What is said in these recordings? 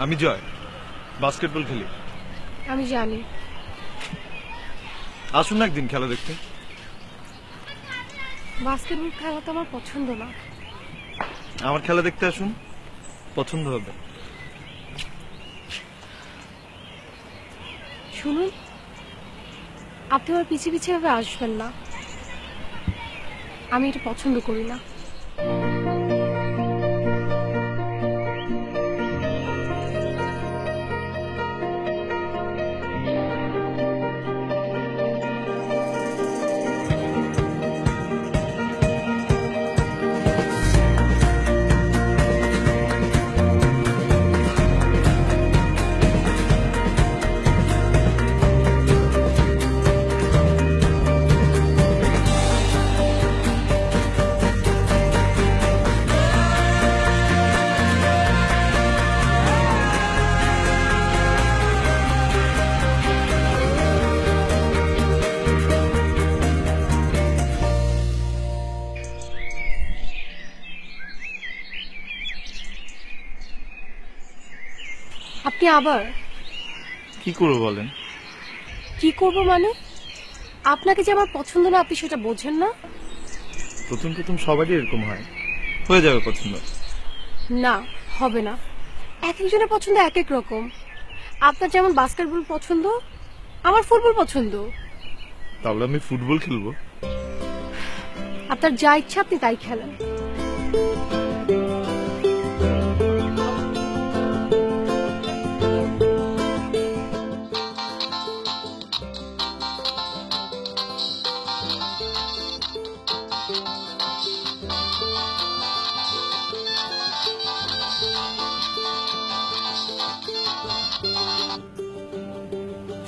আমি জয়, বাস্কেটবল খেলি। আমি জানি। আসুন না একদিন খেলা দেখতে। বাস্কেটবল খেলা তো আমার পছন্দ না। আমার খেলা দেখতে আসুন, পছন্দ হবে। শুনুন, আপনি আমার পিছে পিছে ভাবে আসবেন না। আমি এটা পছন্দ করি না। আপনি আবার কি করবো বলেন? কি করব মানে? আপনাকে যে আমার পছন্দ না আপনি সেটা বোঝেন না? প্রথম প্রথম সবারই এরকম হয়, হয়ে যাবে পছন্দ। না, হবে না। এক একজনের পছন্দ এক এক রকম। আপনার যেমন বাস্কেটবল পছন্দ, আমার ফুটবল পছন্দ। তাহলে আমি ফুটবল খেলবো। আপনার যা ইচ্ছা আপনি তাই খেলেন।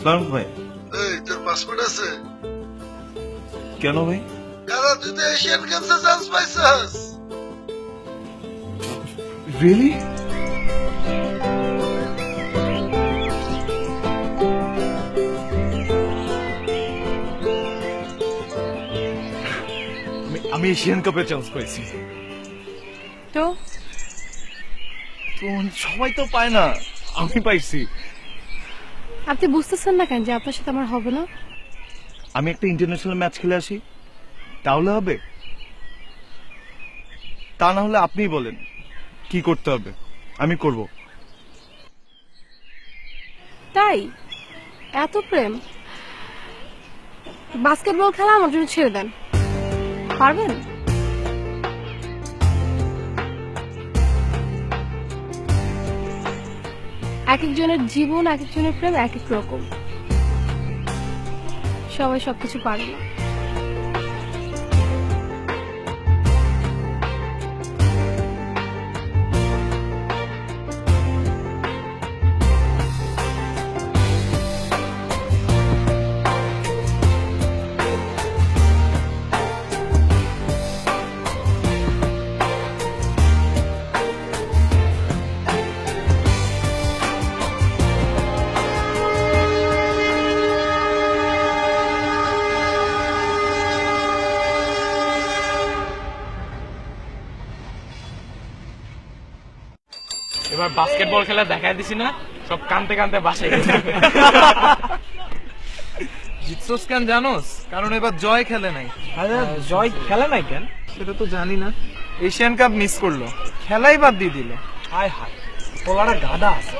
সালাম ভাই। এই তোর পাসপোর্ট আছে? কেন ভাই? কারণ তুই তো এশিয়ান গেমসে চান্স পাইছস। রিয়েলি? আমি এশিয়ান কাপে চান্স পাইছি। তো তো সবাই তো পায় না, আমি পাইছি। আপনি বুঝতেছেন না কেন যে আপনার সাথে আমার হবে না? আমি একটা ইন্টারন্যাশনাল ম্যাচ খেলে আসি, তাহলে হবে। তা না হলে আপনিই বলেন কি করতে হবে, আমি করব। তাই এত প্রেম? বাস্কেটবল খেলা আমার জন্য ছেড়ে দেন, পারবেন? এক একজনের জীবন, এক একজনের প্রেম এক এক রকম। সবাই সবকিছু পারে না। এবার বাস্কেটবল খেলা দেখাই দিছি না, সব কানতে কানতে বাসায় গেছে। জিতছোস কেন জানোস? কারণ এবার জয় খেলে নাই। আরে জয় খেলে নাই কেন? সেটা তো জানি না। এশিয়ান কাপ মিস করলো, খেলাই বাদ দিয়ে দিল। হায় হায়, পোলারা গাদা আছে।